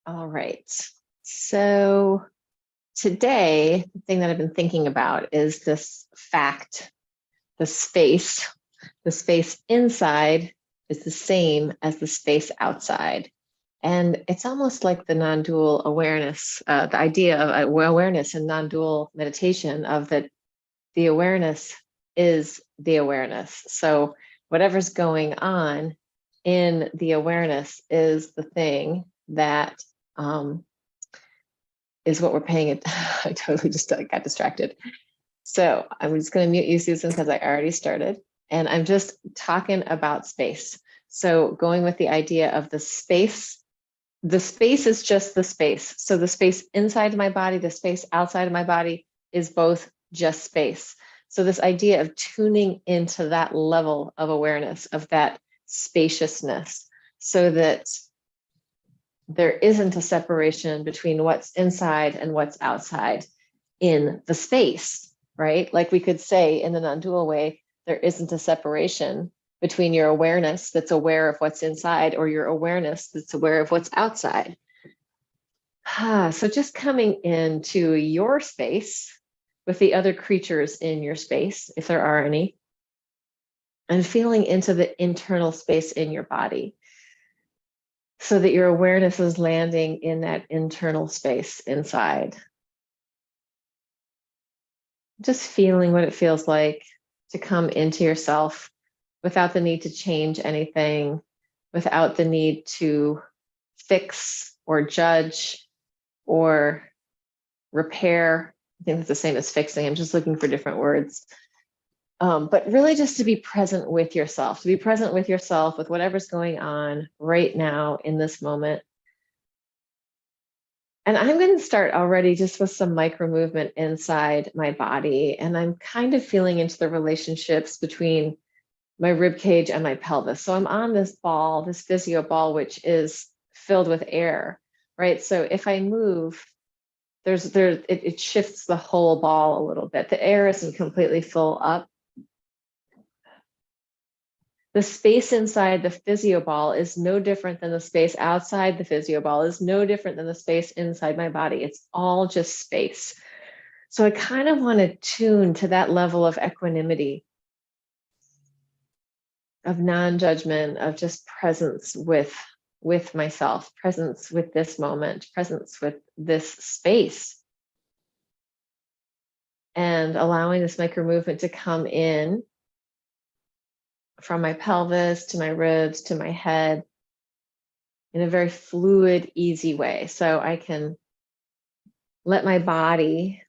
All right. So today, the thing that I've been thinking about is this fact, the space inside is the same as the space outside. And it's almost like the non-dual awareness, the idea of awareness and non-dual meditation of that the awareness is the awareness. So whatever's going on in the awareness is the thing that is what we're paying it. I totally just got distracted. So I'm just going to mute you, Susan, because I already started. And I'm just talking about space. So going with the idea of the space is just the space. So the space inside my body, the space outside of my body is both just space. So this idea of tuning into that level of awareness, of that spaciousness, so that there isn't a separation between what's inside and what's outside in the space, right? Like we could say in the non-dual way, there isn't a separation between your awareness that's aware of what's inside or your awareness that's aware of what's outside. So just coming into your space with the other creatures in your space, if there are any, and feeling into the internal space in your body so that your awareness is landing in that internal space inside. Just feeling what it feels like to come into yourself without the need to change anything, without the need to fix or judge or repair. I think it's the same as fixing. I'm just looking for different words. But really just to be present with yourself, with whatever's going on right now in this moment. And I'm going to start already just with some micro movement inside my body. And I'm kind of feeling into the relationships between my rib cage and my pelvis. So I'm on this ball, this physio ball, which is filled with air, right? So if I move, it shifts the whole ball a little bit. The air isn't completely full up. The space inside the physio ball is no different than the space outside the physio ball, is no different than the space inside my body. It's all just space. So I kind of want to tune to that level of equanimity, of non-judgment, of just presence with myself, presence with this moment, presence with this space. And allowing this micro movement to come in from my pelvis to my ribs to my head in a very fluid, easy way. So I can let my body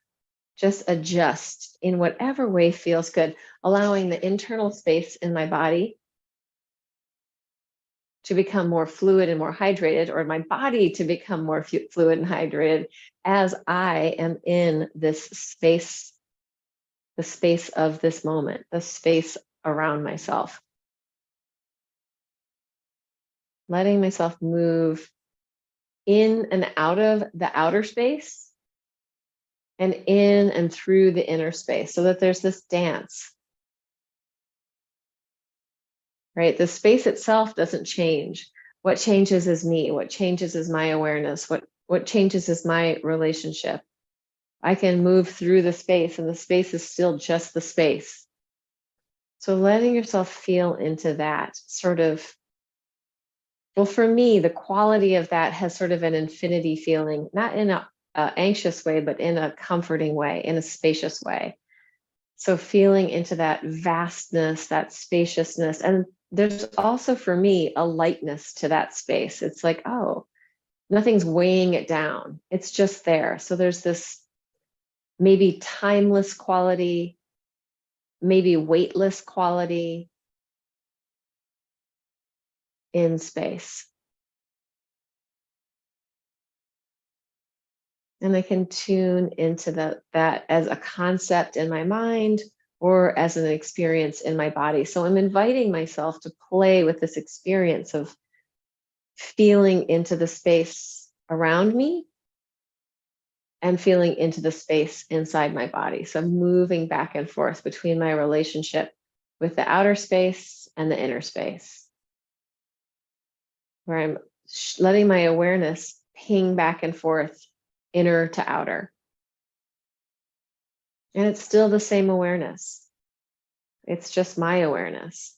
just adjust in whatever way feels good, allowing the internal space in my body to become more fluid and more hydrated, or my body to become more fluid and hydrated as I am in this space, the space of this moment, the space around myself. Letting myself move in and out of the outer space and in and through the inner space, so that there's this dance, right? The space itself doesn't change. What changes is me. What changes is my awareness. What changes is my relationship. I can move through the space, and the space is still just the space. So letting yourself feel into that sort of, well, for me, the quality of that has sort of an infinity feeling, not in a anxious way, but in a comforting way, in a spacious way. So feeling into that vastness, that spaciousness. And there's also, for me, a lightness to that space. It's like, oh, nothing's weighing it down. It's just there. So there's this maybe timeless quality, maybe weightless quality in space. And I can tune into that as a concept in my mind or as an experience in my body. So I'm inviting myself to play with this experience of feeling into the space around me and feeling into the space inside my body. So I'm moving back and forth between my relationship with the outer space and the inner space, where I'm letting my awareness ping back and forth, inner to outer. And it's still the same awareness. It's just my awareness,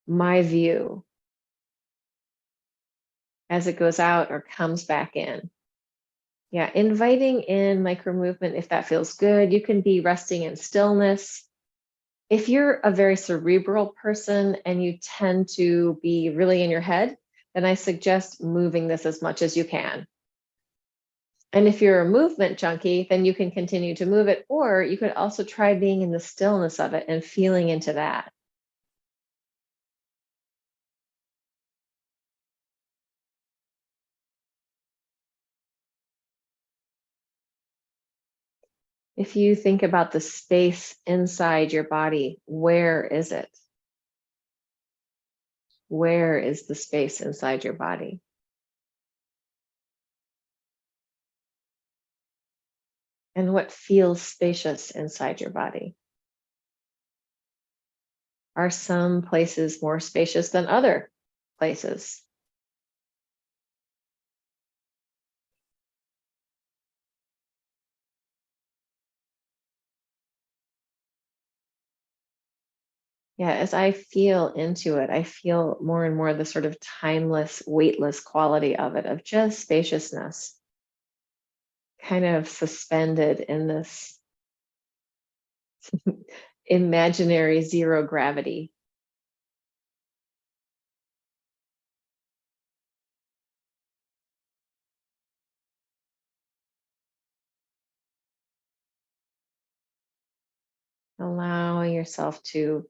my view as it goes out or comes back in. Yeah, inviting in micro movement if that feels good. You can be resting in stillness. If you're a very cerebral person and you tend to be really in your head, then I suggest moving this as much as you can. And if you're a movement junkie, then you can continue to move it, or you could also try being in the stillness of it and feeling into that. If you think about the space inside your body, where is it? Where is the space inside your body? And what feels spacious inside your body? Are some places more spacious than other places? Yeah, as I feel into it, I feel more and more the sort of timeless, weightless quality of it, of just spaciousness, kind of suspended in this imaginary zero gravity. Allowing yourself to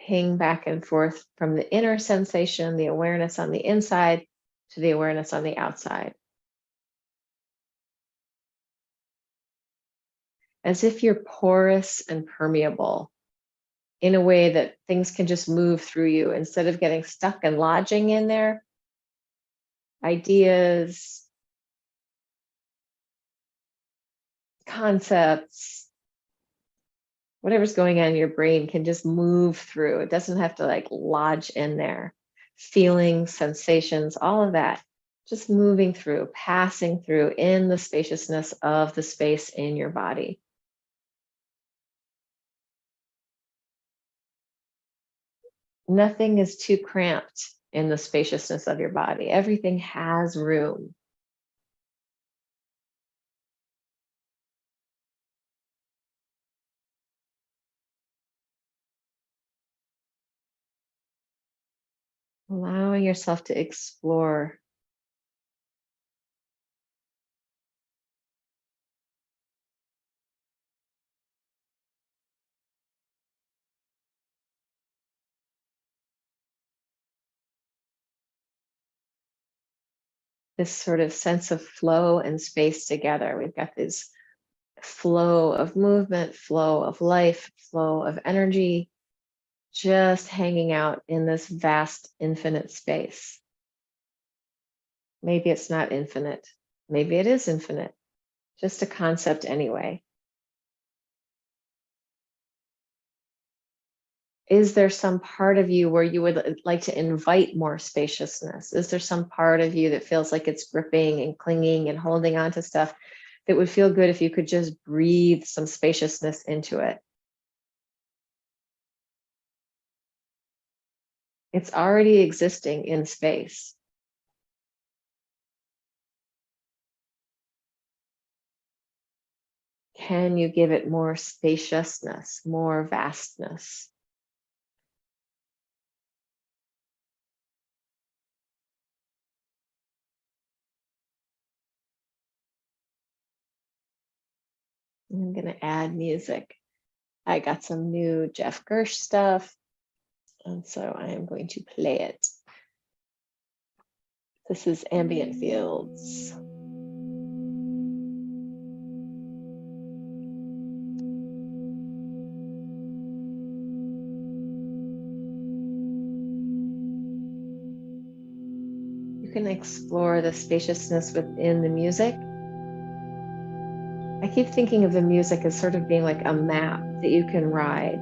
ping back and forth from the inner sensation, the awareness on the inside, to the awareness on the outside. As if you're porous and permeable in a way that things can just move through you instead of getting stuck and lodging in there. Ideas, concepts, whatever's going on in your brain can just move through. It doesn't have to like lodge in there. Feelings, sensations, all of that, just moving through, passing through in the spaciousness of the space in your body. Nothing is too cramped in the spaciousness of your body. Everything has room. Allowing yourself to explore. This sort of sense of flow and space together. We've got this flow of movement, flow of life, flow of energy, just hanging out in this vast, infinite space. Maybe it's not infinite. Maybe it is infinite. Just a concept anyway. Is there some part of you where you would like to invite more spaciousness? Is there some part of you that feels like it's gripping and clinging and holding on to stuff that would feel good if you could just breathe some spaciousness into it? It's already existing in space. Can you give it more spaciousness, more vastness? I'm going to add music. I got some new Jeff Gersh stuff, and so I am going to play it. This is Ambient Fields. You can explore the spaciousness within the music. I keep thinking of the music as sort of being like a map that you can ride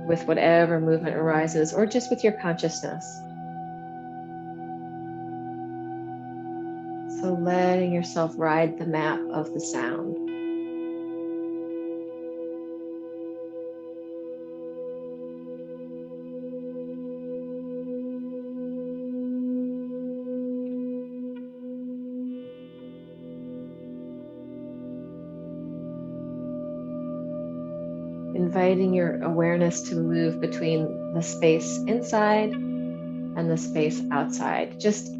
with whatever movement arises, or just with your consciousness. So letting yourself ride the map of the sound. Inviting your awareness to move between the space inside and the space outside, just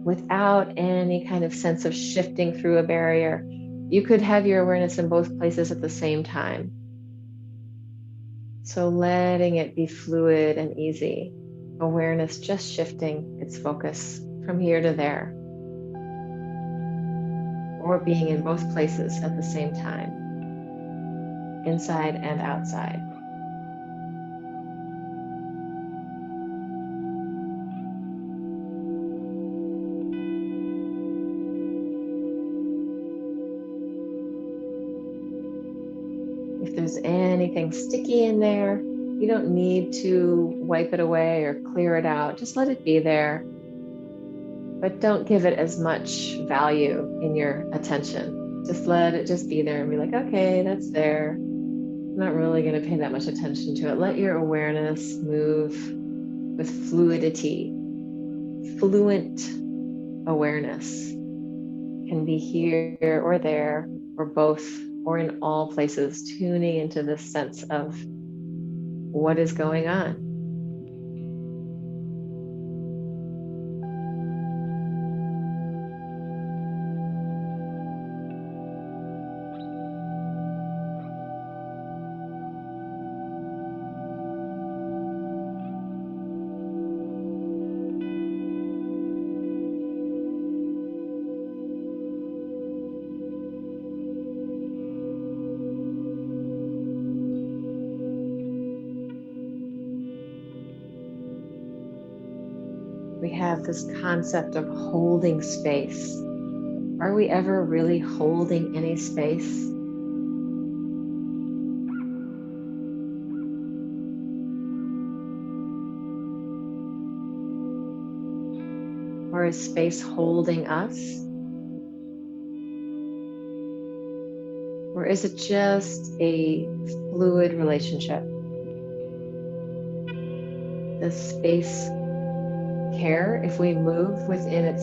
without any kind of sense of shifting through a barrier. You could have your awareness in both places at the same time. So letting it be fluid and easy. Awareness just shifting its focus from here to there, or being in both places at the same time, inside and outside. If there's anything sticky in there, you don't need to wipe it away or clear it out. Just let it be there. But don't give it as much value in your attention. Just let it just be there and be like, okay, that's there. I'm not really going to pay that much attention to it. Let your awareness move with fluidity. Fluent awareness can be here or there or both or in all places, tuning into this sense of what is going on. We have this concept of holding space. Are we ever really holding any space? Or is space holding us? Or is it just a fluid relationship? Does space care if we move within it?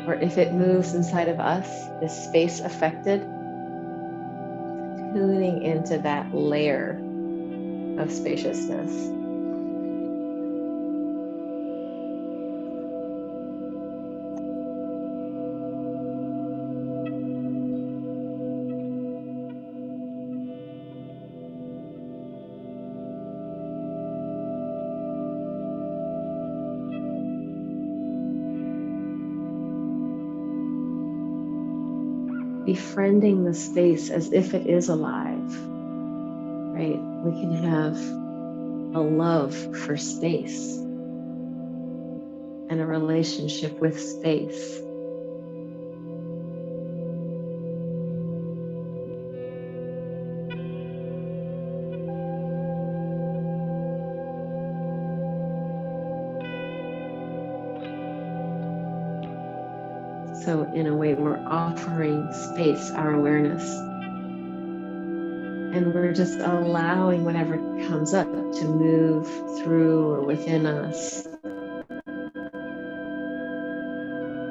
Or if it moves inside of us, is space affected? Tuning into that layer of spaciousness. Befriending the space as if it is alive, right? We can have a love for space and a relationship with space. So in a way, we're offering space, our awareness, and we're just allowing whatever comes up to move through or within us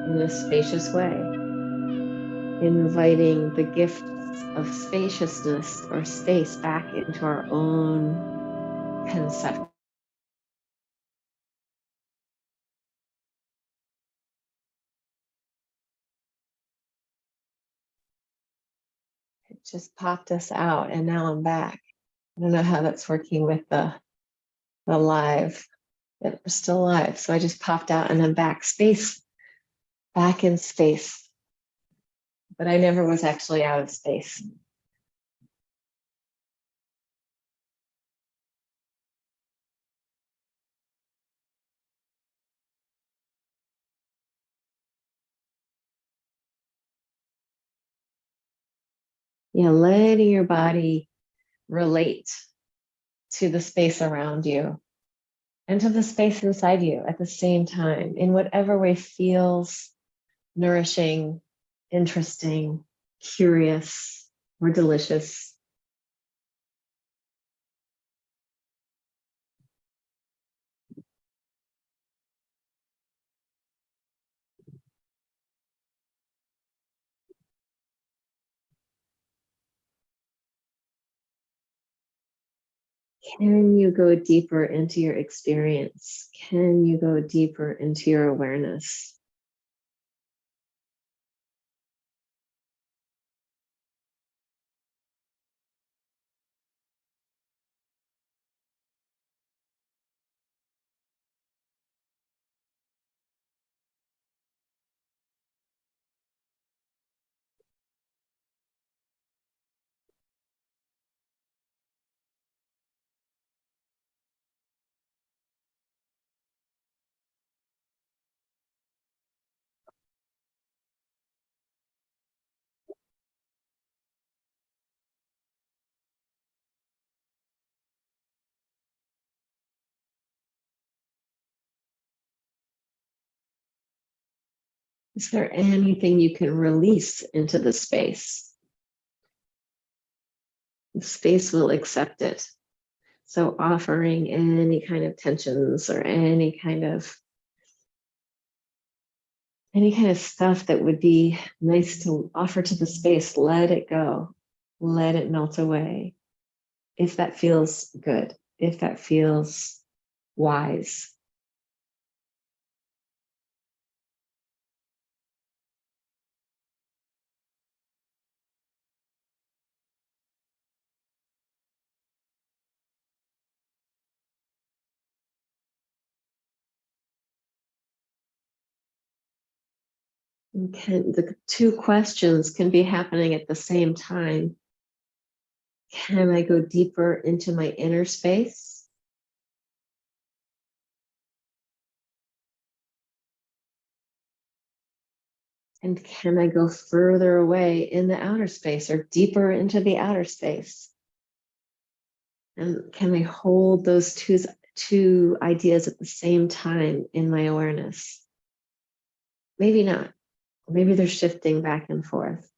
in a spacious way, inviting the gift of spaciousness or space back into our own concept. It just popped us out and now I'm back. I don't know how that's working with the live. We're still live. So I just popped out and I'm back. Space, back in space. But I never was actually out of space. Yeah, letting your body relate to the space around you. and to the space inside you at the same time, in whatever way feels nourishing, interesting, curious, or delicious. Can you go deeper into your experience? Can you go deeper into your awareness? Is there anything you can release into the space? The space will accept it. So offering any kind of tensions or any kind of stuff that would be nice to offer to the space, let it go. Let it melt away. If that feels good, if that feels wise. The two questions can be happening at the same time. Can I go deeper into my inner space? And can I go further away in the outer space or deeper into the outer space? And can I hold those two ideas at the same time in my awareness? Maybe not. Maybe they're shifting back and forth.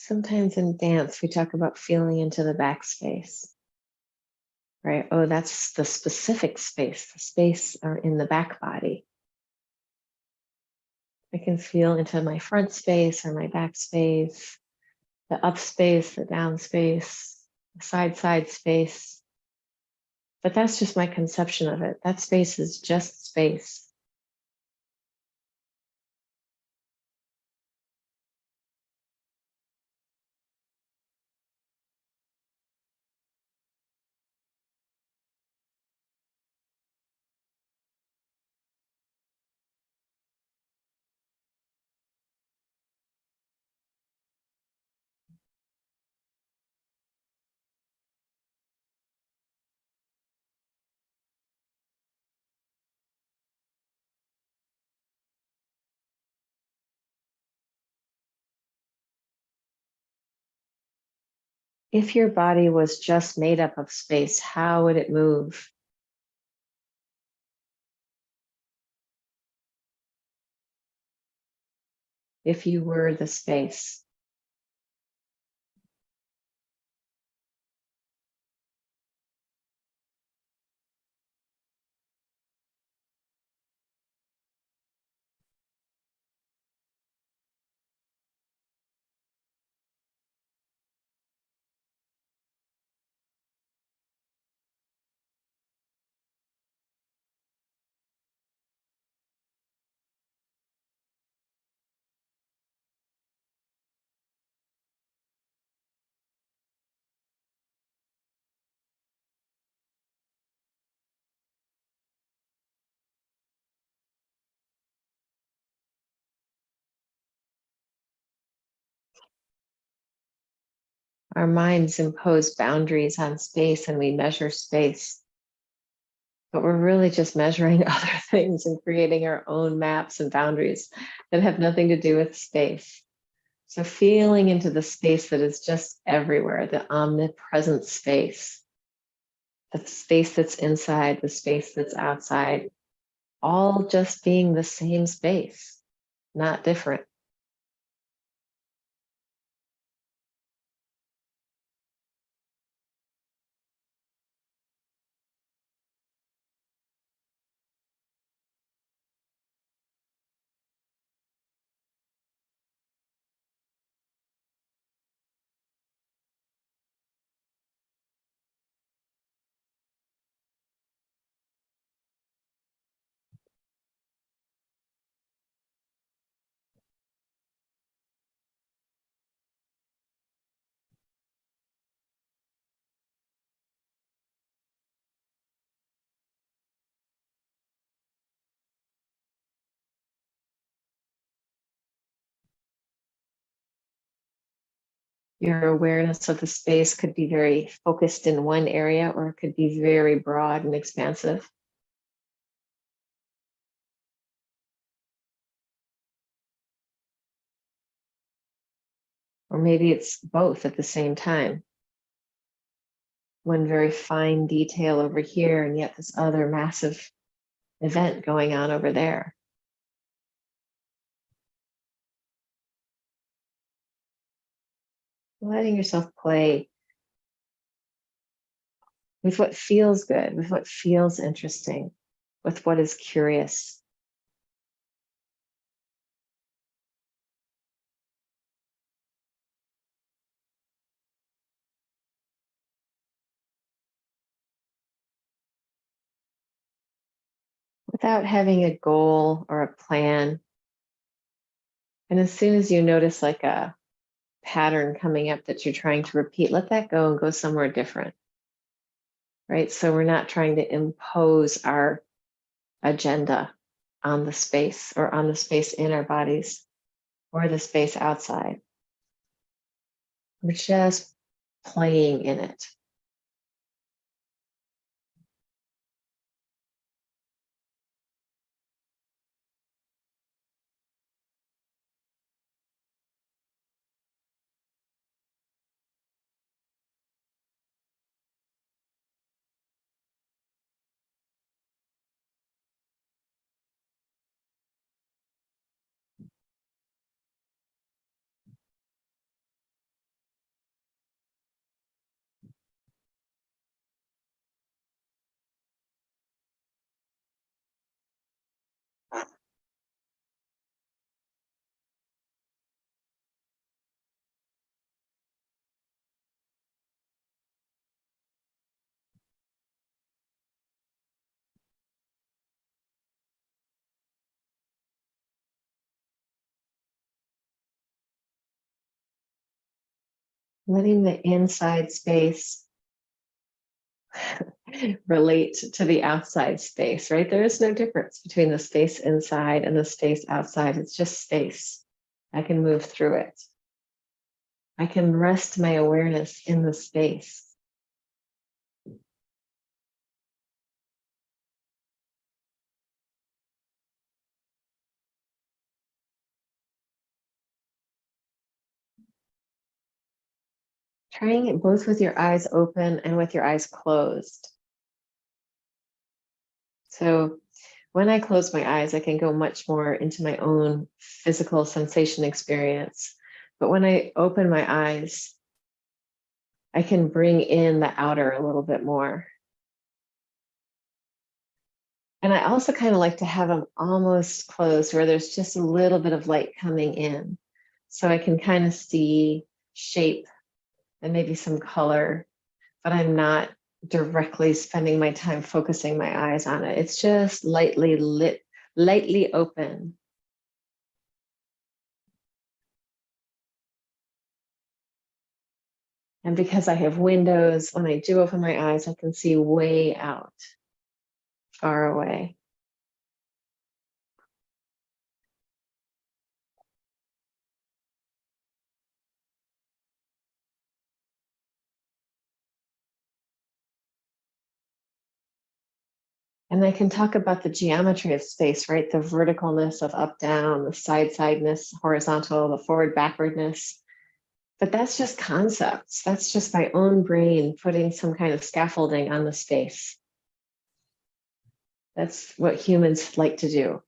Sometimes in dance, we talk about feeling into the backspace, right? Oh, that's the specific space, the space or in the back body. I can feel into my front space or my back space, the up space, the down space, the side space. But that's just my conception of it. That space is just space. If your body was just made up of space, how would it move? If you were the space? Our minds impose boundaries on space and we measure space, but we're really just measuring other things and creating our own maps and boundaries that have nothing to do with space. So feeling into the space that is just everywhere, the omnipresent space, the space that's inside, the space that's outside, all just being the same space, not different. Your awareness of the space could be very focused in one area, or it could be very broad and expansive. Or maybe it's both at the same time. One very fine detail over here, and yet this other massive event going on over there. Letting yourself play with what feels good, with what feels interesting, with what is curious. Without having a goal or a plan. And as soon as you notice like a pattern coming up that you're trying to repeat, let that go and go somewhere different. Right? So we're not trying to impose our agenda on the space or on the space in our bodies or the space outside. We're just playing in it. letting the inside space relate to the outside space, right? There is no difference between the space inside and the space outside. It's just space. I can move through it. I can rest my awareness in the space. Trying it both with your eyes open and with your eyes closed. So when I close my eyes, I can go much more into my own physical sensation experience. But when I open my eyes, I can bring in the outer a little bit more. And I also kind of like to have them almost closed where there's just a little bit of light coming in. So I can kind of see shape and maybe some color, but I'm not directly spending my time focusing my eyes on it. It's just lightly lit, lightly open. And because I have windows, when I do open my eyes, I can see way out, far away. And I can talk about the geometry of space, right? The verticalness of up, down, the sideness, horizontal, the forward, backwardness. But that's just concepts. That's just my own brain putting some kind of scaffolding on the space. That's what humans like to do.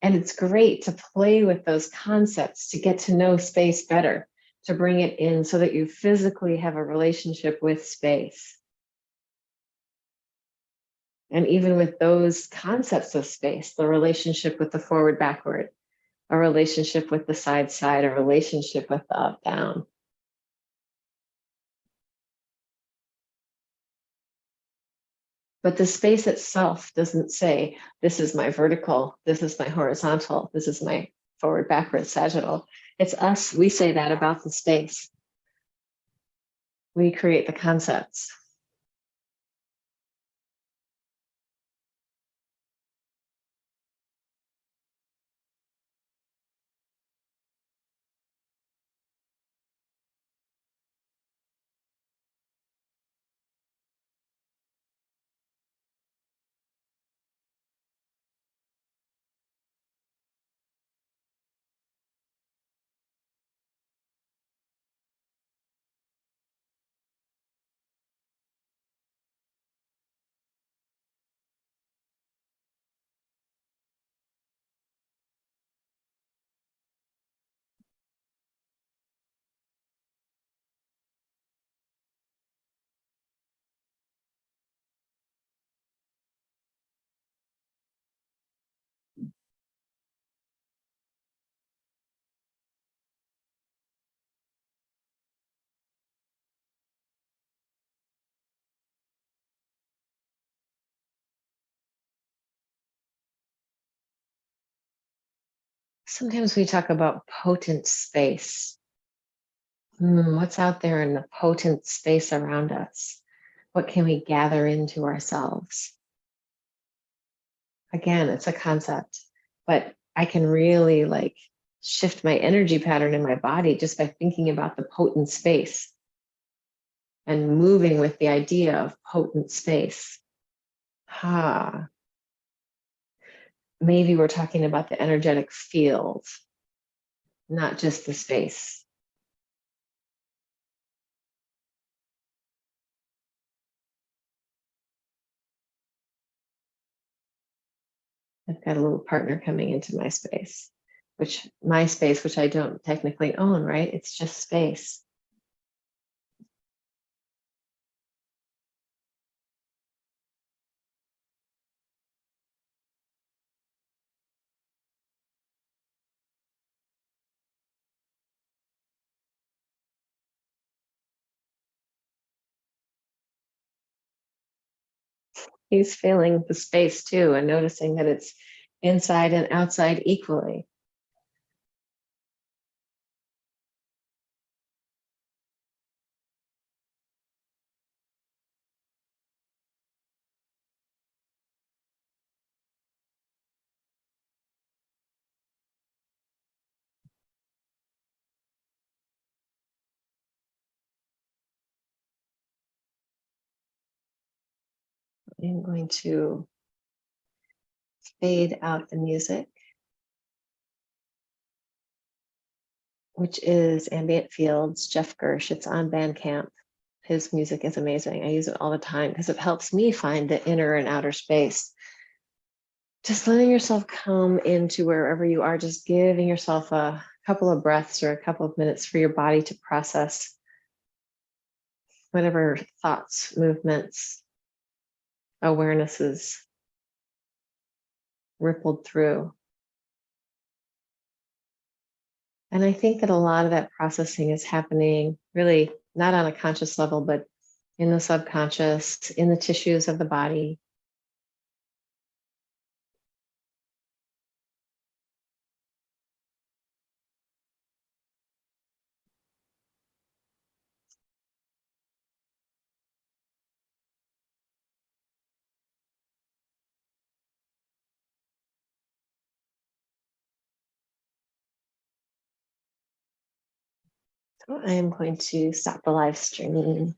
And it's great to play with those concepts, to get to know space better, to bring it in so that you physically have a relationship with space. And even with those concepts of space, the relationship with the forward, backward, a relationship with the side, a relationship with the up, down. But the space itself doesn't say, this is my vertical, this is my horizontal, this is my forward, backward, sagittal. It's us, we say that about the space. We create the concepts. Sometimes we talk about potent space. What's out there in the potent space around us? What can we gather into ourselves? Again, it's a concept, but I can really like shift my energy pattern in my body just by thinking about the potent space and moving with the idea of potent space. Maybe we're talking about the energetic field, not just the space. I've got a little partner coming into my space, which I don't technically own, right? It's just space. He's feeling the space too and noticing that it's inside and outside equally. I'm going to fade out the music, which is Ambient Fields, Jeff Gersh. It's on Bandcamp. His music is amazing. I use it all the time because it helps me find the inner and outer space. Just letting yourself come into wherever you are, just giving yourself a couple of breaths or a couple of minutes for your body to process whatever thoughts, movements, awarenesses rippled through. And I think that a lot of that processing is happening really not on a conscious level, but in the subconscious, in the tissues of the body. So I am going to stop the live streaming.